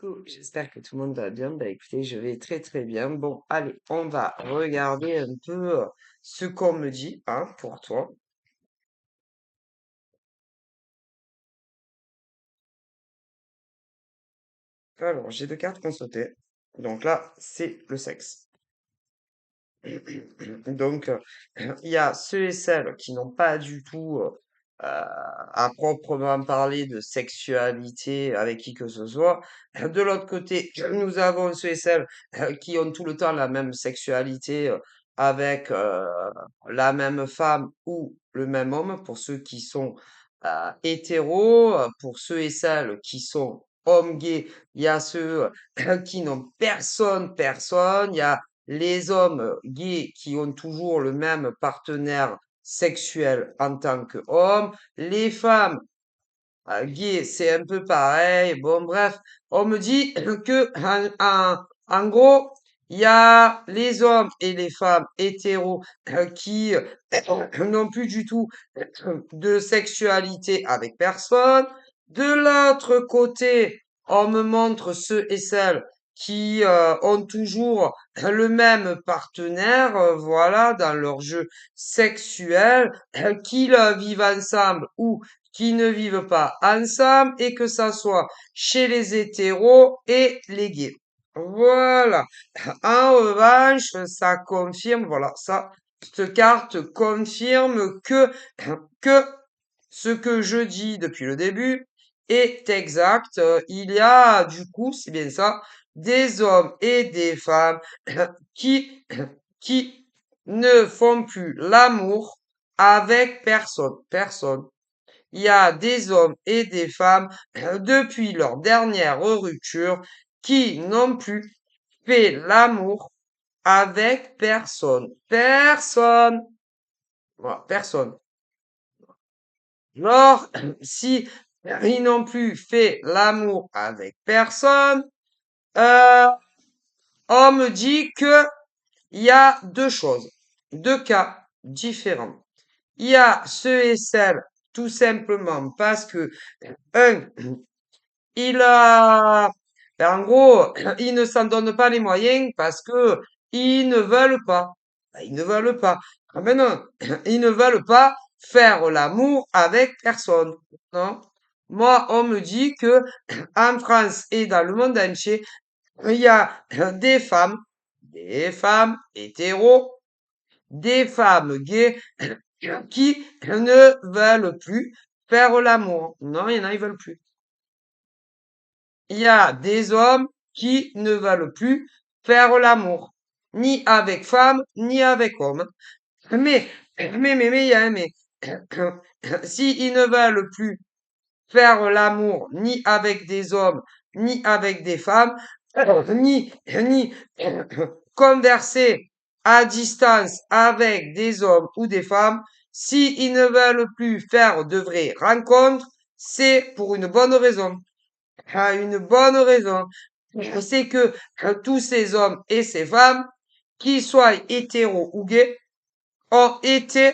Coucou, j'espère que tout le monde va bien. Bah écoutez, je vais très très bien. Bon, allez, on va regarder un peu ce qu'on me dit, hein, pour toi. Alors, j'ai deux cartes qu'on sautait. Donc là, c'est le sexe. Donc, il y a ceux et celles qui n'ont pas du tout, à proprement parler de sexualité avec qui que ce soit. De l'autre côté, nous avons ceux et celles qui ont tout le temps la même sexualité avec la même femme ou le même homme, pour ceux qui sont hétéros, pour ceux et celles qui sont hommes gays, il y a ceux qui n'ont personne, il y a les hommes gays qui ont toujours le même partenaire sexuel en tant qu'homme, les femmes gays, c'est un peu pareil. Bon, bref, on me dit que en gros, il y a les hommes et les femmes hétéros qui n'ont plus du tout de sexualité avec personne. De l'autre côté, on me montre ceux et celles qui ont toujours le même partenaire, voilà, dans leur jeu sexuel, qu'ils vivent ensemble ou qui ne vivent pas ensemble et que ça soit chez les hétéros et les gays. Voilà. En revanche, ça confirme, voilà, ça, cette carte confirme que ce que je dis depuis le début est exact. Il y a, du coup, c'est bien ça, des hommes et des femmes qui, qui ne font plus l'amour avec personne. Personne. Il y a des hommes et des femmes depuis leur dernière rupture qui n'ont plus fait l'amour avec personne. Personne. Voilà, personne. Alors, si ils n'ont plus fait l'amour avec personne, euh, on me dit que il y a deux choses, deux cas différents. Il y a ceux et celles, tout simplement parce que, un, il a, en gros, ils ne s'en donnent pas les moyens parce que ils ne veulent pas. Ils ne veulent pas. Ah ben non, ils ne veulent pas faire l'amour avec personne. Non. Moi, on me dit que en France et dans le monde entier, il y a des femmes hétéros, des femmes gays qui ne veulent plus faire l'amour. Non, il y en a, ils veulent plus. Il y a des hommes qui ne veulent plus faire l'amour, ni avec femme, ni avec homme. Mais, il y a un mais. Si ils ne veulent plus faire l'amour ni avec des hommes, ni avec des femmes, ni converser à distance avec des hommes ou des femmes, si ils ne veulent plus faire de vraies rencontres, c'est pour une bonne raison. À une bonne raison. C'est que tous ces hommes et ces femmes, qu'ils soient hétéros ou gays, ont été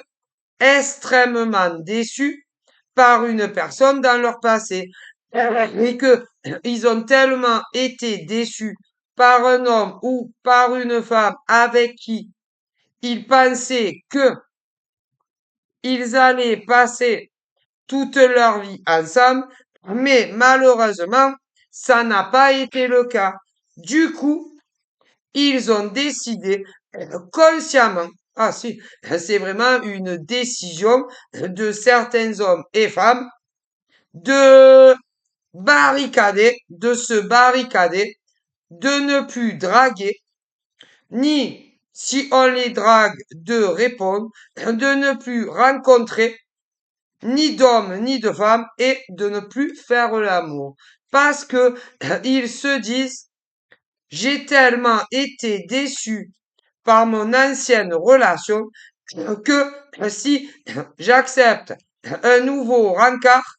extrêmement déçus par une personne dans leur passé. Et que ils ont tellement été déçus par un homme ou par une femme avec qui ils pensaient que ils allaient passer toute leur vie ensemble, mais malheureusement, ça n'a pas été le cas. Du coup, ils ont décidé consciemment, ah si, c'est vraiment une décision de certains hommes et femmes de de se barricader, de ne plus draguer, ni si on les drague de répondre, de ne plus rencontrer ni d'hommes ni de femmes et de ne plus faire l'amour. Parce que ils se disent, j'ai tellement été déçu par mon ancienne relation que si j'accepte un nouveau rencard,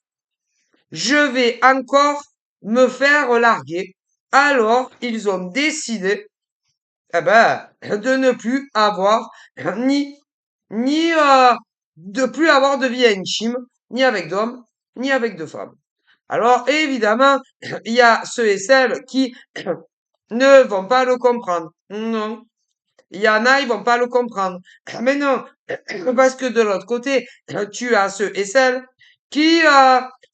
je vais encore me faire larguer. Alors, ils ont décidé, eh ben, de ne plus avoir ni, ni, de plus avoir de vie intime, ni avec d'hommes, ni avec de femmes. Alors, évidemment, il y a ceux et celles qui ne vont pas le comprendre. Non. Il y en a, ils vont pas le comprendre. Mais non, parce que de l'autre côté, tu as ceux et celles qui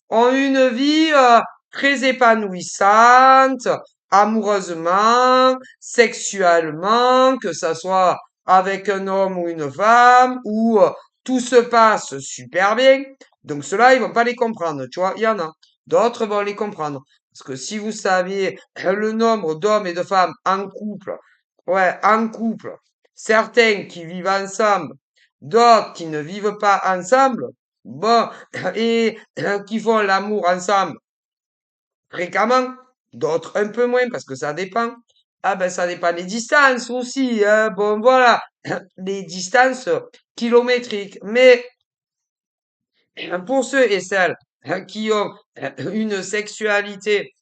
ont une vie très épanouissante, amoureusement, sexuellement, que ça soit avec un homme ou une femme, où tout se passe super bien. Donc ceux-là, ils vont pas les comprendre, tu vois, il y en a. D'autres vont les comprendre. Parce que si vous saviez le nombre d'hommes et de femmes en couple, ouais, en couple, certains qui vivent ensemble, d'autres qui ne vivent pas ensemble, bon, et qui font l'amour ensemble fréquemment, d'autres un peu moins parce que ça dépend. Ah ben ça dépend des distances aussi, hein. Bon voilà, les distances kilométriques. Mais pour ceux et celles qui ont une sexualité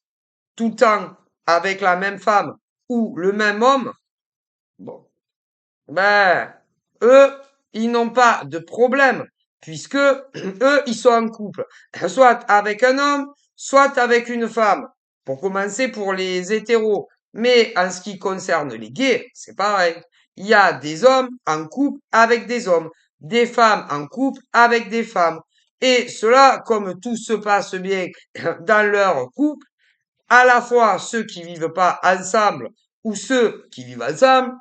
tout le temps avec la même femme ou le même homme, bon, ben, eux, ils n'ont pas de problème, puisque eux, ils sont en couple, soit avec un homme, soit avec une femme. Pour commencer, pour les hétéros. Mais en ce qui concerne les gays, c'est pareil. Il y a des hommes en couple avec des hommes, des femmes en couple avec des femmes. Et cela, comme tout se passe bien dans leur couple, à la fois ceux qui vivent pas ensemble ou ceux qui vivent ensemble,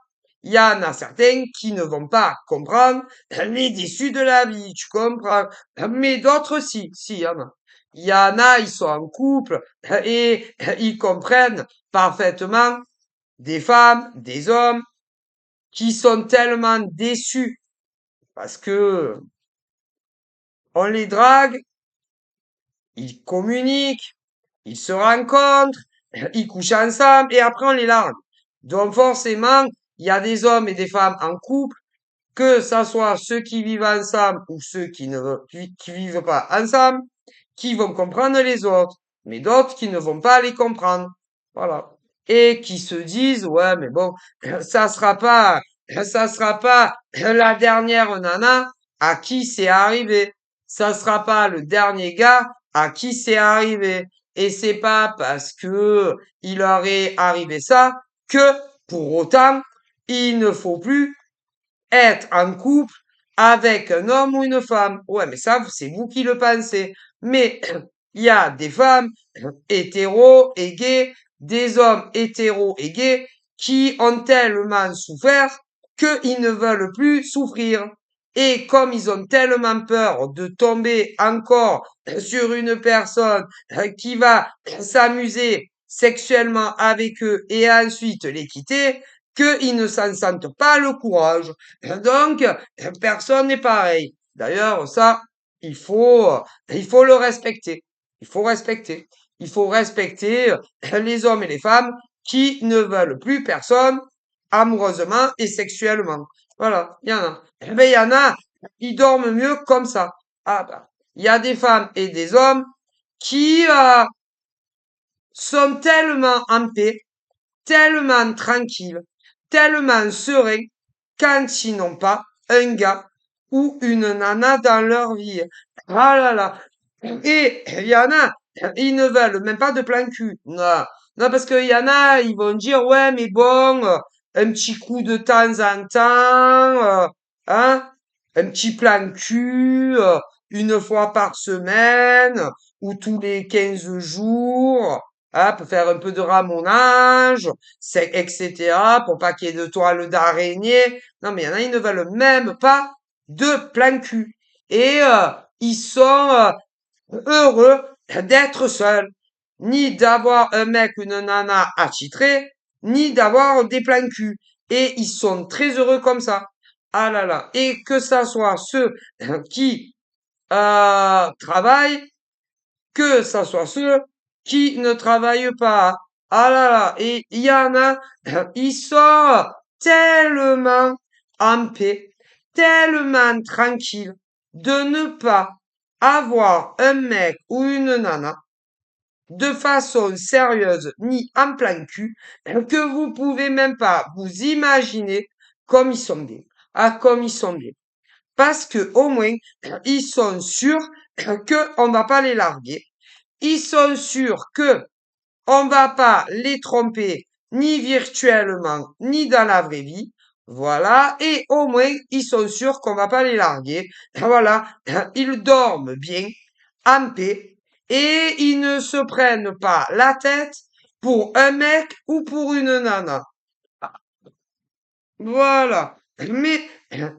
il y en a certains qui ne vont pas comprendre les déçus de la vie, tu comprends? Mais d'autres si, il y en a. Il y en a, ils sont en couple et ils comprennent parfaitement des femmes, des hommes qui sont tellement déçus parce que on les drague, ils communiquent, ils se rencontrent, ils couchent ensemble et après on les largue. Donc forcément, il y a des hommes et des femmes en couple, que ça soit ceux qui vivent ensemble ou ceux qui vivent pas ensemble, qui vont comprendre les autres, mais d'autres qui ne vont pas les comprendre. Voilà. Et qui se disent, ouais, mais bon, ça sera pas la dernière nana à qui c'est arrivé. Ça sera pas le dernier gars à qui c'est arrivé. Et c'est pas parce que il leur est arrivé ça que, pour autant, il ne faut plus être en couple avec un homme ou une femme. Ouais, mais ça, c'est vous qui le pensez. Mais il y a des femmes hétéros et gays, des hommes hétéros et gays qui ont tellement souffert qu'ils ne veulent plus souffrir. Et comme ils ont tellement peur de tomber encore sur une personne qui va s'amuser sexuellement avec eux et ensuite les quitter, qu'ils ne s'en sentent pas le courage. Donc, personne n'est pareil. D'ailleurs, ça, il faut le respecter. Il faut respecter. Il faut respecter les hommes et les femmes qui ne veulent plus personne amoureusement et sexuellement. Voilà, il y en a. Eh ben, il y en a, ils dorment mieux comme ça. Ah bah, il y a des femmes et des hommes qui sont tellement en paix, tellement tranquilles, tellement sereins quand ils n'ont pas un gars ou une nana dans leur vie. Ah là là. Et il y en a, ils ne veulent même pas de plan cul. Non, non parce qu'il y en a, ils vont dire, ouais, mais bon, un petit coup de temps en temps, hein, un petit plan cul, une fois par semaine, ou tous les 15 jours, hein, pour faire un peu de ramonage, etc., pour pas qu'il y ait de toile d'araignée. Non, mais il y en a, ils ne veulent même pas de plan cul. Et ils sont heureux d'être seuls, ni d'avoir un mec, une nana attitrée, ni d'avoir des plans cul. Et ils sont très heureux comme ça. Ah là là. Et que ça soit ceux qui travaillent, que ça soit ceux qui ne travaillent pas. Ah là là. Et il y en a, ils sont tellement en paix, tellement tranquilles de ne pas avoir un mec ou une nana de façon sérieuse ni en plein cul que vous pouvez même pas vous imaginer comme ils sont bien. Ah, comme ils sont bien. Parce que au moins, ils sont sûrs que on va pas les larguer ils sont sûrs que on va pas les tromper ni virtuellement ni dans la vraie vie. Voilà. Et au moins, ils sont sûrs qu'on va pas les larguer. Voilà. Ils dorment bien, en paix, et ils ne se prennent pas la tête pour un mec ou pour une nana. Voilà. Mais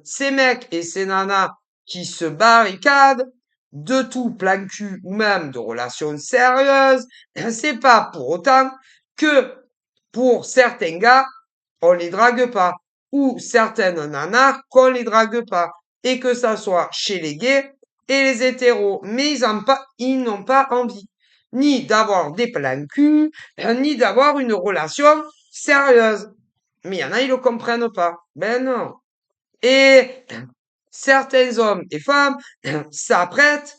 ces mecs et ces nanas qui se barricadent de tout plan cul ou même de relations sérieuses, c'est pas pour autant que pour certains gars, on les drague pas, ou certaines nanas qu'on les drague pas, et que ça soit chez les gays et les hétéros. Mais ils n'ont pas envie ni d'avoir des plans cul, ni d'avoir une relation sérieuse. Mais il y en a, ils le comprennent pas. Ben non. Et certains hommes et femmes s'apprêtent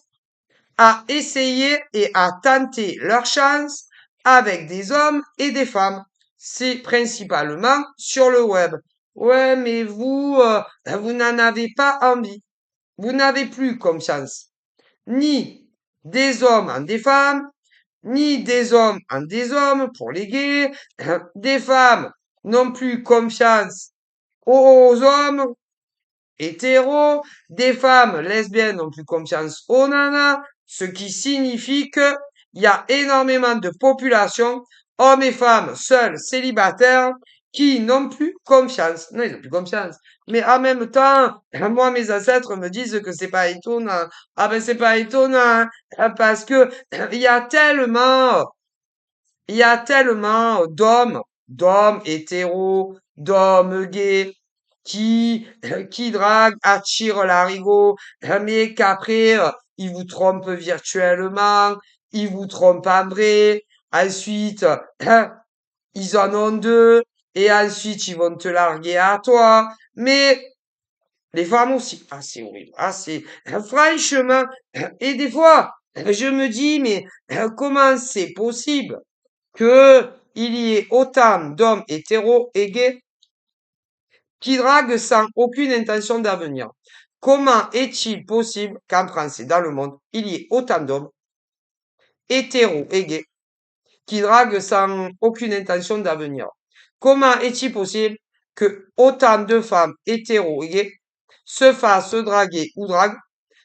à essayer et à tenter leur chance avec des hommes et des femmes. C'est principalement sur le web. Ouais, mais vous n'en avez pas envie. Vous n'avez plus confiance. Ni des hommes en des femmes, ni des hommes en des hommes pour les gays. Des femmes n'ont plus confiance aux hommes hétéros, des femmes lesbiennes n'ont plus confiance aux nanas, ce qui signifie que il y a énormément de populations, hommes et femmes seuls, célibataires, qui n'ont plus confiance. Non, ils n'ont plus confiance. Mais en même temps, moi, mes ancêtres me disent que c'est pas étonnant. Ah ben, c'est pas étonnant, hein, parce que il y a tellement d'hommes hétéros, d'hommes gays, qui draguent, attirent l'arigot, mais qu'après, ils vous trompent virtuellement, ils vous trompent en vrai, ensuite, ils en ont deux, et ensuite, ils vont te larguer à toi, mais les femmes aussi, ah, c'est horrible, ah, c'est, franchement, et des fois, je me dis, mais comment c'est possible que il y ait autant d'hommes hétéros et gays qui draguent sans aucune intention d'avenir? Comment est-il possible qu'en France et dans le monde, il y ait autant d'hommes hétéros et gays qui draguent sans aucune intention d'avenir? Comment est-il possible que autant de femmes hétéros et gays se fassent draguer ou draguent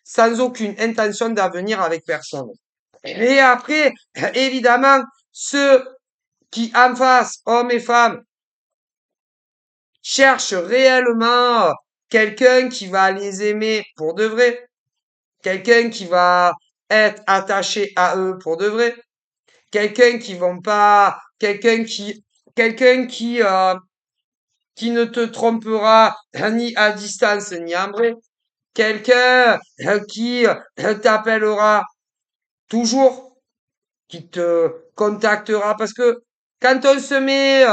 sans aucune intention d'avenir avec personne? Et après, évidemment, ceux qui en face, hommes et femmes, cherchent réellement quelqu'un qui va les aimer pour de vrai, quelqu'un qui va être attaché à eux pour de vrai, quelqu'un qui vont pas, quelqu'un qui ne te trompera ni à distance ni en vrai, quelqu'un qui t'appellera toujours, qui te contactera parce que quand on se met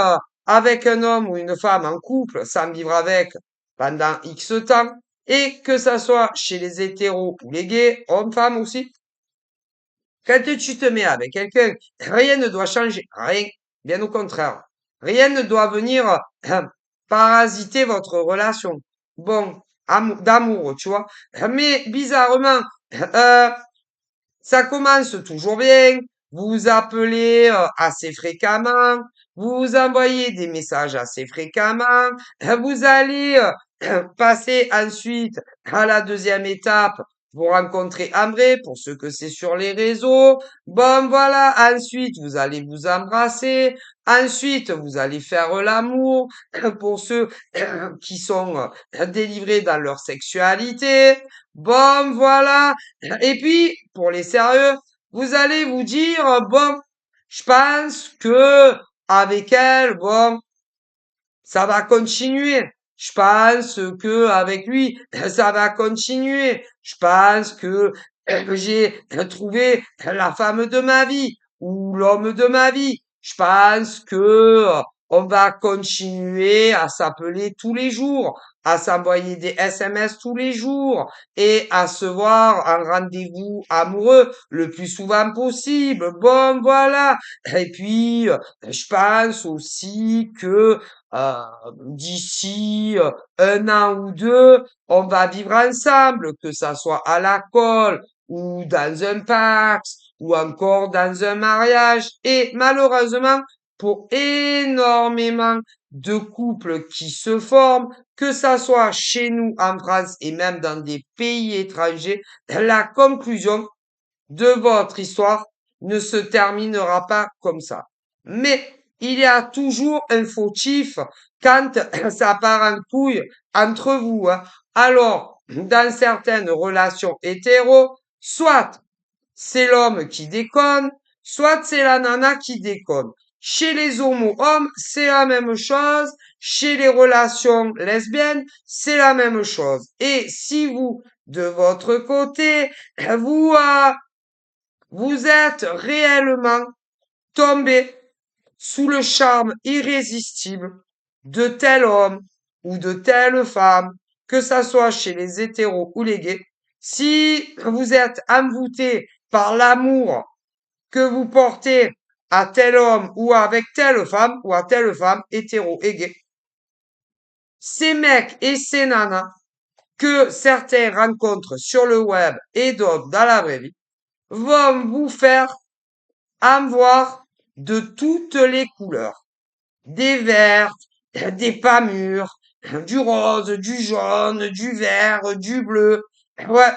avec un homme ou une femme en couple, sans vivre avec pendant X temps, et que ça soit chez les hétéros ou les gays, hommes-femmes aussi, quand tu te mets avec quelqu'un, rien ne doit changer, rien, bien au contraire. Rien ne doit venir parasiter votre relation. Bon, d'amour, tu vois. Mais bizarrement, euh, ça commence toujours bien. Vous vous appelez assez fréquemment. Vous vous envoyez des messages assez fréquemment. Vous allez passer ensuite à la deuxième étape. Vous rencontrez en vrai pour ceux que c'est sur les réseaux. Bon, voilà. Ensuite, vous allez vous embrasser. Ensuite, vous allez faire l'amour pour ceux qui sont délivrés dans leur sexualité. Bon, voilà. Et puis, pour les sérieux, vous allez vous dire, bon, je pense que avec elle, bon, ça va continuer. Je pense que avec lui, ça va continuer. Je pense que j'ai trouvé la femme de ma vie ou l'homme de ma vie. Je pense que on va continuer à s'appeler tous les jours, à s'envoyer des SMS tous les jours et à se voir en rendez-vous amoureux le plus souvent possible. Bon, voilà. Et puis, je pense aussi que euh, d'ici un an ou deux, on va vivre ensemble, que ça soit à la colle ou dans un parc ou encore dans un mariage. Et malheureusement, pour énormément de couples qui se forment, que ça soit chez nous en France et même dans des pays étrangers, la conclusion de votre histoire ne se terminera pas comme ça. Mais il y a toujours un fautif quand ça part en couille entre vous, hein. Alors, dans certaines relations hétéro, soit c'est l'homme qui déconne, soit c'est la nana qui déconne. Chez les homos-hommes, c'est la même chose. Chez les relations lesbiennes, c'est la même chose. Et si vous, de votre côté, vous, vous êtes réellement tombé sous le charme irrésistible de tel homme ou de telle femme, que ça soit chez les hétéros ou les gays, si vous êtes envoûté par l'amour que vous portez à tel homme ou avec telle femme ou à telle femme hétéro et gay, ces mecs et ces nanas que certains rencontrent sur le web et d'autres dans la vraie vie vont vous faire en voir de toutes les couleurs. Des vertes, des pas mûres, du rose, du jaune, du vert, du bleu. Ouais.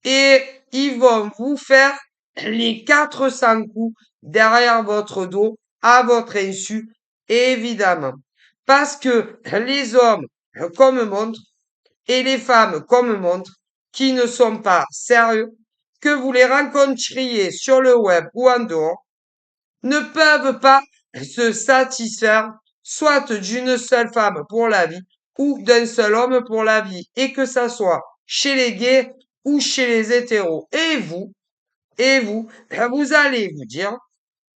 Et ils vont vous faire les 400 coups derrière votre dos, à votre insu, évidemment. Parce que les hommes comme montrent et les femmes comme montrent qui ne sont pas sérieux, que vous les rencontriez sur le web ou en dehors, ne peuvent pas se satisfaire soit d'une seule femme pour la vie ou d'un seul homme pour la vie, et que ça soit chez les gays ou chez les hétéros. Et vous allez vous dire,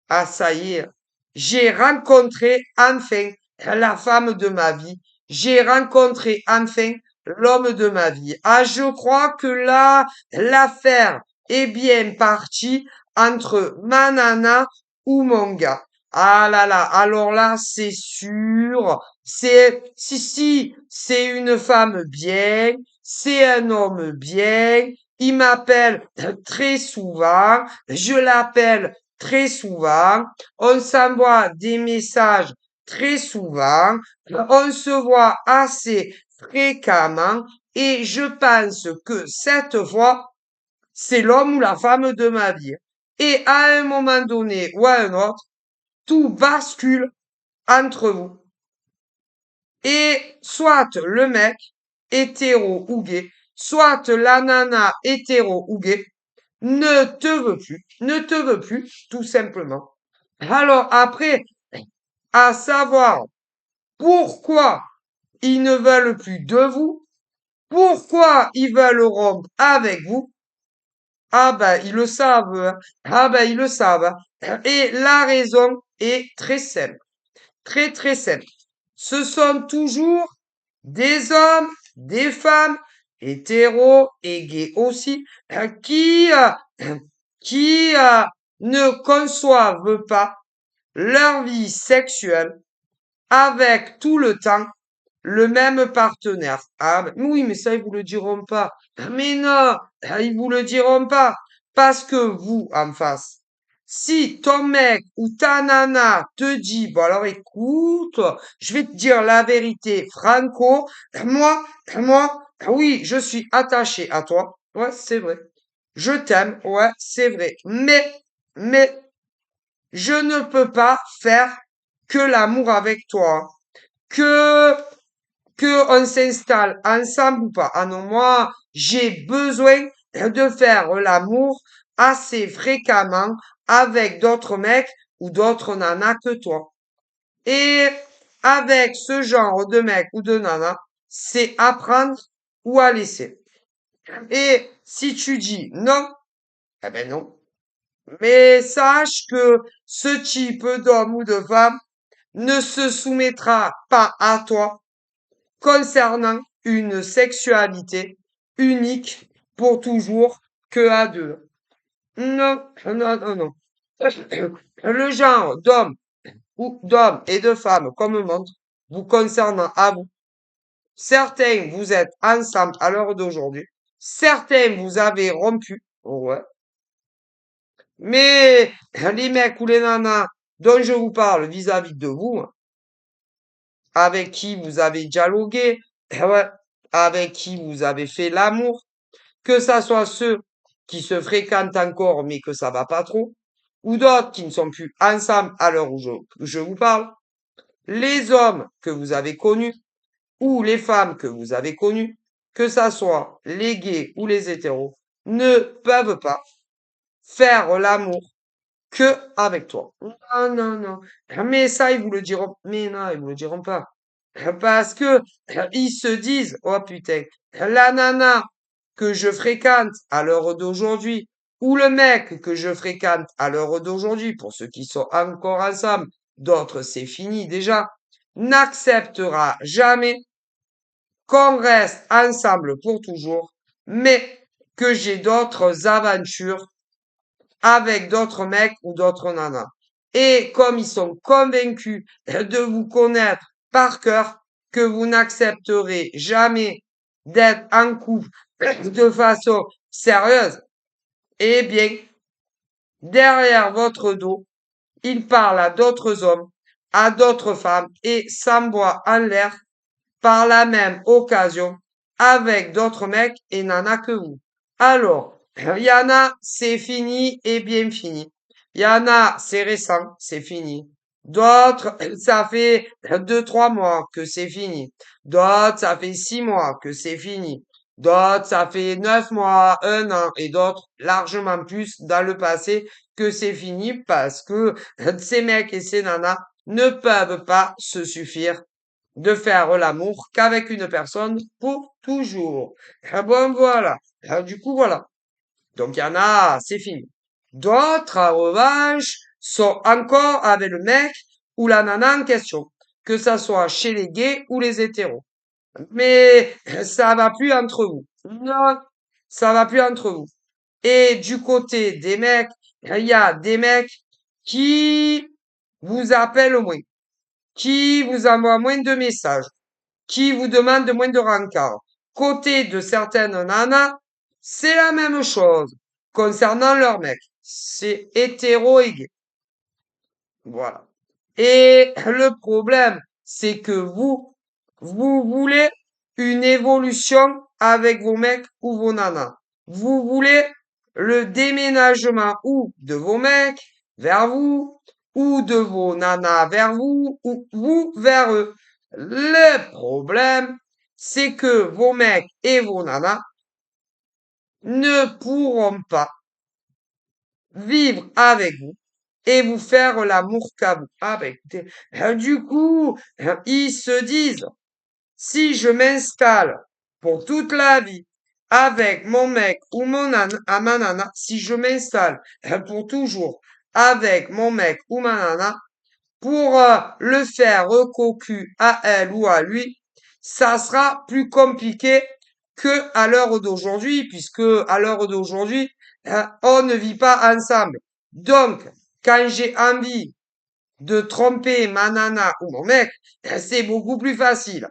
ah ça y est, j'ai rencontré enfin la femme de ma vie, j'ai rencontré enfin l'homme de ma vie. Ah, je crois que là, l'affaire est bien partie entre ma nana ou mon gars. Ah là là, alors là, c'est sûr, si, c'est une femme bien, c'est un homme bien, il m'appelle très souvent, je l'appelle très souvent, on s'envoie des messages très souvent, on se voit assez fréquemment et je pense que cette fois, c'est l'homme ou la femme de ma vie. Et à un moment donné ou à un autre, tout bascule entre vous. Et soit le mec, hétéro ou gay, soit la nana hétéro ou gay, ne te veut plus, tout simplement. Alors après, à savoir pourquoi ils ne veulent plus de vous, pourquoi ils veulent rompre avec vous, ah ben ils le savent, hein. Ah ben ils le savent, hein. Et la raison est très simple, très très simple. Ce sont toujours des hommes, des femmes, hétéros et gays aussi, qui ne conçoivent pas leur vie sexuelle avec tout le temps le même partenaire. Ah, oui, mais ça, ils vous le diront pas. Mais non, ils vous le diront pas. Parce que vous, en face, si ton mec ou ta nana te dit, bon alors écoute, je vais te dire la vérité, Franco, moi, oui, je suis attaché à toi. Ouais, c'est vrai. Je t'aime, ouais, c'est vrai. Mais, je ne peux pas faire que l'amour avec toi. Que on s'installe ensemble ou pas. Ah non, moi, j'ai besoin de faire l'amour assez fréquemment avec d'autres mecs ou d'autres nanas que toi. Et avec ce genre de mec ou de nana, c'est apprendre ou à laisser. Et si tu dis non, eh ben non. Mais sache que ce type d'homme ou de femme ne se soumettra pas à toi concernant une sexualité unique pour toujours que à deux. Non, non, non, non. Le genre d'homme ou d'hommes et de femmes comme montre vous concernant à vous. Certains vous êtes ensemble à l'heure d'aujourd'hui. Certains vous avez rompu. Ouais. Mais les mecs ou les nanas dont je vous parle vis-à-vis de vous, avec qui vous avez dialogué, ouais, avec qui vous avez fait l'amour, que ça soit ceux qui se fréquentent encore mais que ça va pas trop, ou d'autres qui ne sont plus ensemble à l'heure où je vous parle, les hommes que vous avez connus ou les femmes que vous avez connues, que ça soit les gays ou les hétéros, ne peuvent pas faire l'amour que avec toi. Non, non, non. Mais ça, ils vous le diront. Mais non, ils vous le diront pas. Parce que ils se disent, oh putain, la nana que je fréquente à l'heure d'aujourd'hui, ou le mec que je fréquente à l'heure d'aujourd'hui, pour ceux qui sont encore ensemble, d'autres c'est fini déjà, n'acceptera jamais qu'on reste ensemble pour toujours, mais que j'ai d'autres aventures avec d'autres mecs ou d'autres nanas. Et comme ils sont convaincus de vous connaître par cœur, que vous n'accepterez jamais d'être en couple de façon sérieuse, eh bien, derrière votre dos, ils parlent à d'autres hommes, à d'autres femmes et s'envoient en l'air par la même occasion avec d'autres mecs et nanas que vous. Alors, il y en a, c'est fini et bien fini. Il y en a, c'est récent, c'est fini. D'autres, ça fait 2, 3 mois que c'est fini. D'autres, ça fait 6 mois que c'est fini. D'autres, ça fait 9 mois, un an, et d'autres, largement plus dans le passé que c'est fini parce que ces mecs et ces nanas ne peuvent pas se suffire de faire l'amour qu'avec une personne pour toujours. Ah bon, voilà. Du coup, voilà. Donc, il y en a, c'est fini. D'autres, en revanche, sont encore avec le mec ou la nana en question, que ça soit chez les gays ou les hétéros. Mais ça va plus entre vous. Non, ça va plus entre vous. Et du côté des mecs, il y a des mecs qui vous appellent moins, qui vous envoient moins de messages, qui vous demandent moins de rencard. Côté de certaines nanas, c'est la même chose concernant leur mec. C'est hétéro et gay. Voilà. Et le problème, c'est que vous voulez une évolution avec vos mecs ou vos nanas. Vous voulez le déménagement ou de vos mecs vers vous, ou de vos nanas vers vous, ou vous vers eux. Le problème, c'est que vos mecs et vos nanas ne pourront pas vivre avec vous et vous faire l'amour qu'à vous. Ah ben écoutez, du coup, ils se disent, si je m'installe pour toute la vie avec mon mec ou mon nana, à ma nana, si je m'installe pour toujours avec mon mec ou ma nana, pour le faire recocu à elle ou à lui, ça sera plus compliqué que à l'heure d'aujourd'hui, puisque à l'heure d'aujourd'hui, on ne vit pas ensemble. Donc, quand j'ai envie de tromper ma nana ou mon mec, c'est beaucoup plus facile.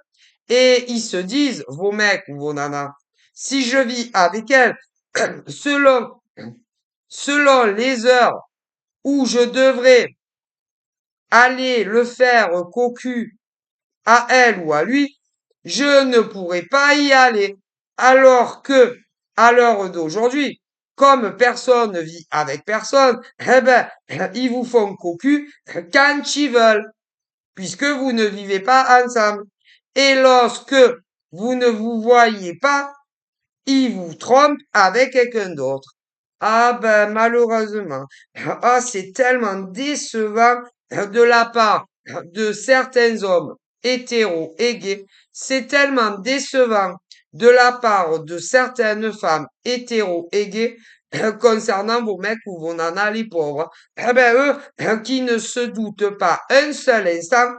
Et ils se disent, vos mecs ou vos nanas, si je vis avec elle, selon, selon les heures où je devrais aller le faire cocu à elle ou à lui, je ne pourrai pas y aller. Alors que, à l'heure d'aujourd'hui, comme personne ne vit avec personne, eh ben, ils vous font cocu quand ils veulent, puisque vous ne vivez pas ensemble. Et lorsque vous ne vous voyez pas, ils vous trompent avec quelqu'un d'autre. Ah ben malheureusement, ah c'est tellement décevant de la part de certains hommes hétéros et gays, c'est tellement décevant de la part de certaines femmes hétéros et gays concernant vos mecs ou vos nanas les pauvres. Eh ben eux qui ne se doutent pas un seul instant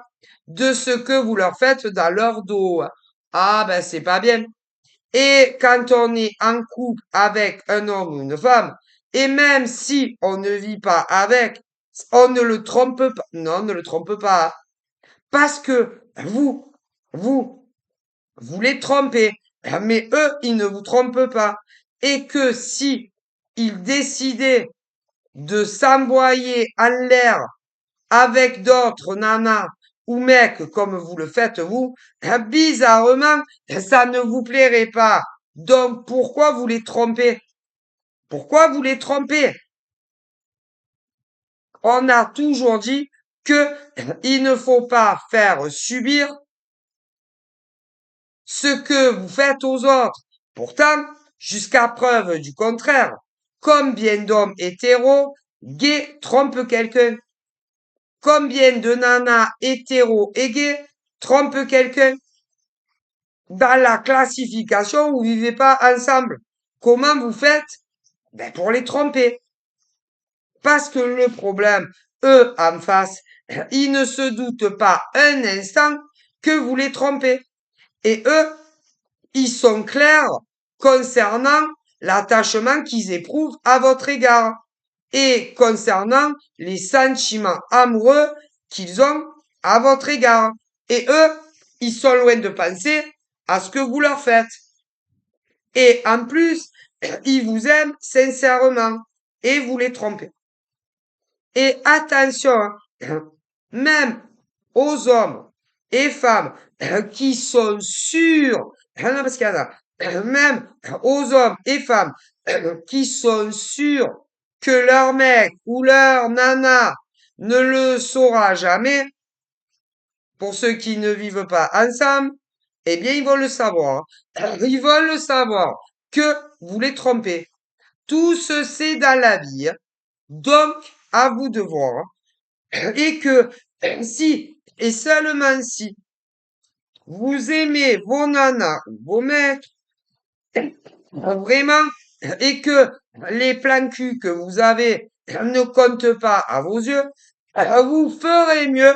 de ce que vous leur faites dans leur dos. Ah ben c'est pas bien. Et quand on est en couple avec un homme ou une femme, et même si on ne vit pas avec, on ne le trompe pas. Non, ne le trompe pas. Parce que vous, vous les trompez. Mais eux, ils ne vous trompent pas. Et que si ils décidaient de s'envoyer en l'air avec d'autres nanas ou mecs comme vous le faites vous, bizarrement, ça ne vous plairait pas. Donc pourquoi vous les trompez? Pourquoi vous les trompez? On a toujours dit que il ne faut pas faire subir ce que vous faites aux autres. Pourtant, jusqu'à preuve du contraire, combien d'hommes hétéros, gays trompent quelqu'un? Combien de nanas hétéros et gays trompent quelqu'un? Dans la classification, vous vivez pas ensemble. Comment vous faites? Ben, pour les tromper. Parce que le problème, eux, en face, ils ne se doutent pas un instant que vous les trompez. Et eux, ils sont clairs concernant l'attachement qu'ils éprouvent à votre égard et concernant les sentiments amoureux qu'ils ont à votre égard. Et eux, ils sont loin de penser à ce que vous leur faites. Et en plus, ils vous aiment sincèrement et vous les trompez. Et attention, même aux hommes et femmes qui sont sûrs, non, parce qu'il y en a, même aux hommes et femmes qui sont sûrs que leur mec ou leur nana ne le saura jamais, pour ceux qui ne vivent pas ensemble, eh bien, ils vont le savoir. Ils vont le savoir que vous les trompez. Tout se sait dans la vie. Donc, à vous de voir. Et que si, et seulement si, vous aimez vos nanas, vos mecs, vraiment, et que les plans cul que vous avez ne comptent pas à vos yeux, vous ferez mieux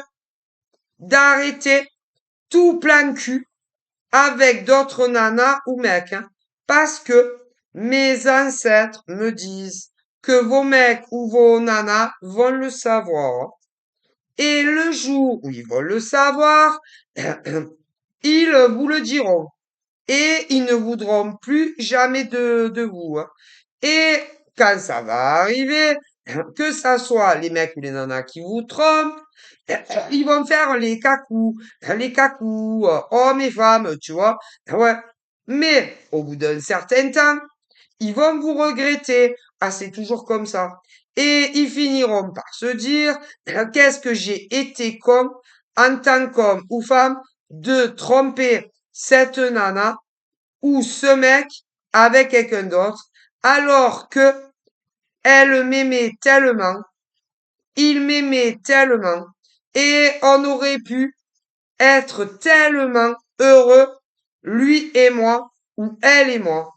d'arrêter tout plan cul avec d'autres nanas ou mecs, hein, parce que mes ancêtres me disent que vos mecs ou vos nanas vont le savoir. Et le jour où ils vont le savoir, ils vous le diront. Et ils ne voudront plus jamais de vous, hein. Et quand ça va arriver, que ça soit les mecs ou les nanas qui vous trompent, ils vont faire les cacous, hommes et femmes, tu vois. Ouais. Mais au bout d'un certain temps, ils vont vous regretter. Ah, c'est toujours comme ça. Et ils finiront par se dire, qu'est-ce que j'ai été con en tant qu'homme ou femme de tromper cette nana ou ce mec avec quelqu'un d'autre, alors que elle m'aimait tellement, il m'aimait tellement, et on aurait pu être tellement heureux, lui et moi, ou elle et moi.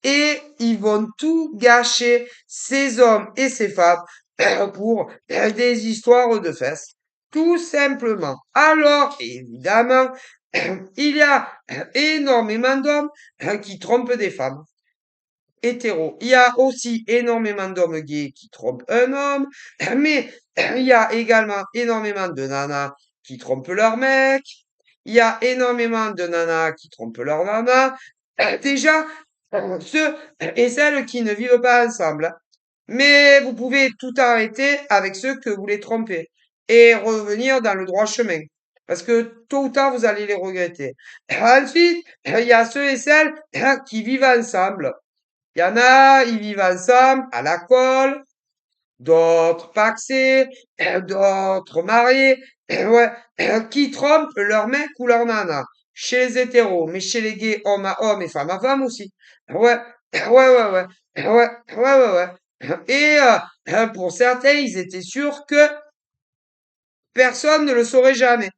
Et ils vont tout gâcher, ces hommes et ces femmes, pour des histoires de fesses. Tout simplement. Alors, évidemment, il y a énormément d'hommes qui trompent des femmes hétéros. Il y a aussi énormément d'hommes gays qui trompent un homme, mais il y a également énormément de nanas qui trompent leur mec. Il y a énormément de nanas qui trompent leur nana. Déjà, ceux et celles qui ne vivent pas ensemble, hein. Mais vous pouvez tout arrêter avec ceux que vous les trompez et revenir dans le droit chemin. Parce que tôt ou tard, vous allez les regretter. Ensuite, il y a ceux et celles qui vivent ensemble. Il y en a, ils vivent ensemble à la colle, d'autres paxés, d'autres mariés, ouais, qui trompent leur mec ou leur nana. Chez les hétéros, mais chez les gays, homme à homme et femme à femme aussi. Ouais, ouais, ouais, ouais, ouais, ouais, ouais, ouais. Et pour certains, ils étaient sûrs que personne ne le saurait jamais.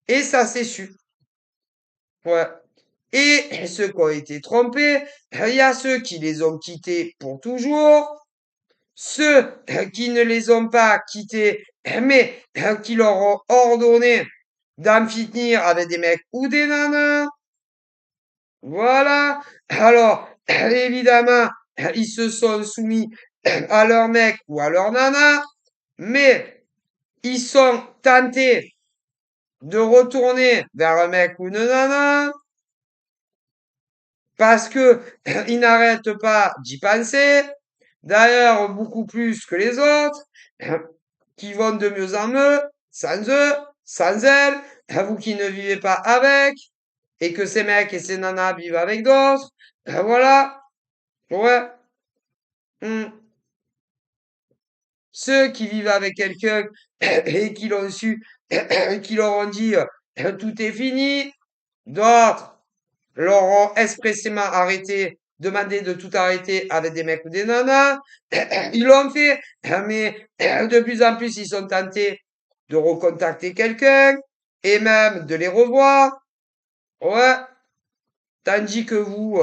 Et ça, c'est su. Ouais. Et ceux qui ont été trompés, il y a ceux qui les ont quittés pour toujours, ceux qui ne les ont pas quittés, mais qui leur ont ordonné d'en finir avec des mecs ou des nanas. Voilà. Alors, évidemment, ils se sont soumis à leur mec ou à leur nana, mais ils sont tentés de retourner vers un mec ou une nana parce que ils n'arrêtent pas d'y penser. d'ailleurs beaucoup plus que les autres, qui vont de mieux en mieux, sans eux, sans elles, vous qui ne vivez pas avec, et que ces mecs et ces nanas vivent avec d'autres, voilà, ouais. Hmm. Ceux qui vivent avec quelqu'un et qui l'ont su, qui leur ont dit tout est fini, d'autres leur ont expressément arrêté, demandé de tout arrêter avec des mecs ou des nanas. Ils l'ont fait, mais de plus en plus ils sont tentés de recontacter quelqu'un et même de les revoir. Ouais, tandis que vous,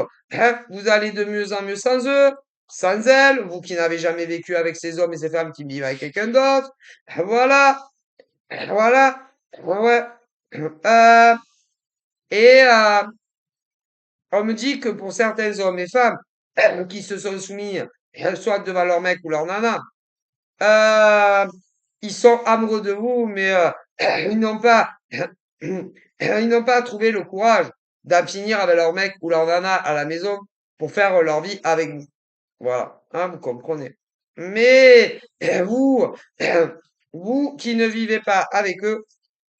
vous allez de mieux en mieux sans eux, sans elles, vous qui n'avez jamais vécu avec ces hommes et ces femmes qui vivent avec quelqu'un d'autre. Voilà, voilà, ouais, ouais. Euh, et on me dit que pour certains hommes et femmes qui se sont soumis, soit devant leur mec ou leur nana, euh, ils sont amoureux de vous, mais ils n'ont pas, ils n'ont pas trouvé le courage d'en finir avec leur mec ou leur nana à la maison pour faire leur vie avec vous. Voilà, hein, vous comprenez. Mais vous, vous qui ne vivez pas avec eux,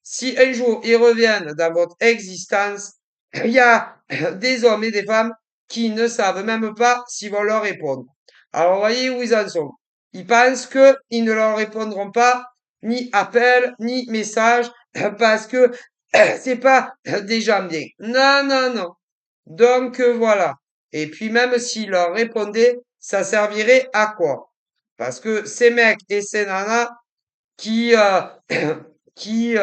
si un jour ils reviennent dans votre existence, il y a des hommes et des femmes qui ne savent même pas s'ils vont leur répondre. Alors, voyez où ils en sont. Ils pensent qu'ils ne leur répondront pas, ni appel, ni message, parce que c'est pas des gens bien. Non, non, non. Donc, voilà. Et puis, même s'ils leur répondaient, ça servirait à quoi? Parce que ces mecs et ces nanas qui, qui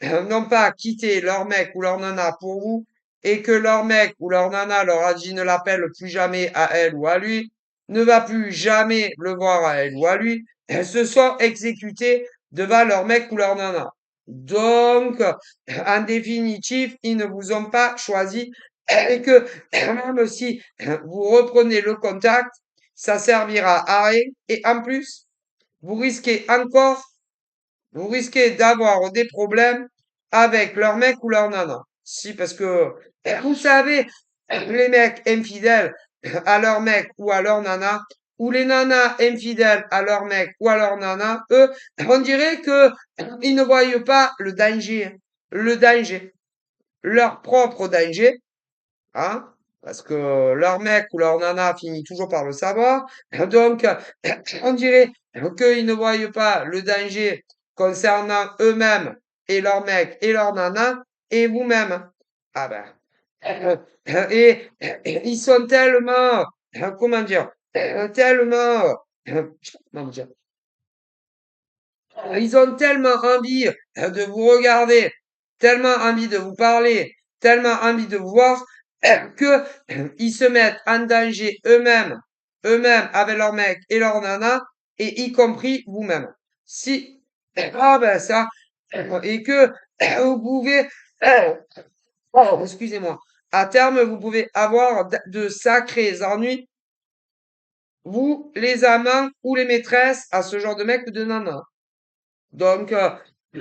n'ont pas quitté leur mec ou leur nana pour vous et que leur mec ou leur nana leur a dit ne l'appelle plus jamais à elle ou à lui, ne va plus jamais le voir à elle ou à lui, elles se sont exécutées devant leur mec ou leur nana. Donc, en définitive, ils ne vous ont pas choisi et que même si vous reprenez le contact, ça servira à rien et en plus, vous risquez encore vous risquez d'avoir des problèmes avec leur mec ou leur nana. Si, parce que, vous savez, les mecs infidèles à leur mec ou à leur nana, ou les nanas infidèles à leur mec ou à leur nana, eux, on dirait que ils ne voient pas le danger, leur propre danger, hein, parce que leur mec ou leur nana finit toujours par le savoir. Donc, on dirait qu'ils ne voient pas le danger concernant eux-mêmes et leur mec et leur nana et vous-même. Ah ben, ils sont tellement, comment dire, tellement, comment dire, ils ont tellement envie de vous regarder, tellement envie de vous parler, tellement envie de vous voir, que ils se mettent en danger eux-mêmes avec leur mec et leur nana, et y compris vous-même. Si, ah ben ça, et que vous pouvez, oh, excusez-moi, à terme, vous pouvez avoir de sacrés ennuis, vous, les amants ou les maîtresses à ce genre de mec ou de nana. Donc,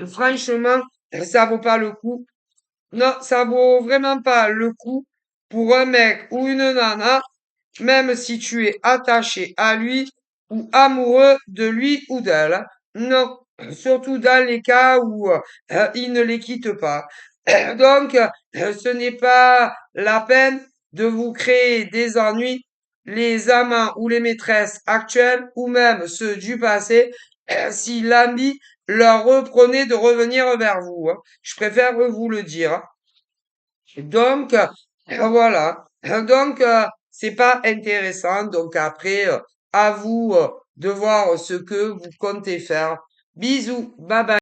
franchement, ça vaut pas le coup. Non, ça vaut vraiment pas le coup pour un mec ou une nana, même si tu es attaché à lui ou amoureux de lui ou d'elle, hein. Non, surtout dans les cas où il ne les quitte pas. Donc, ce n'est pas la peine de vous créer des ennuis. Les amants ou les maîtresses actuelles ou même ceux du passé, si l'ami leur reprenait de revenir vers vous, hein. Je préfère vous le dire, hein. Donc, voilà. Donc, c'est pas intéressant. Donc, après, à vous de voir ce que vous comptez faire. Bisous. Bye bye.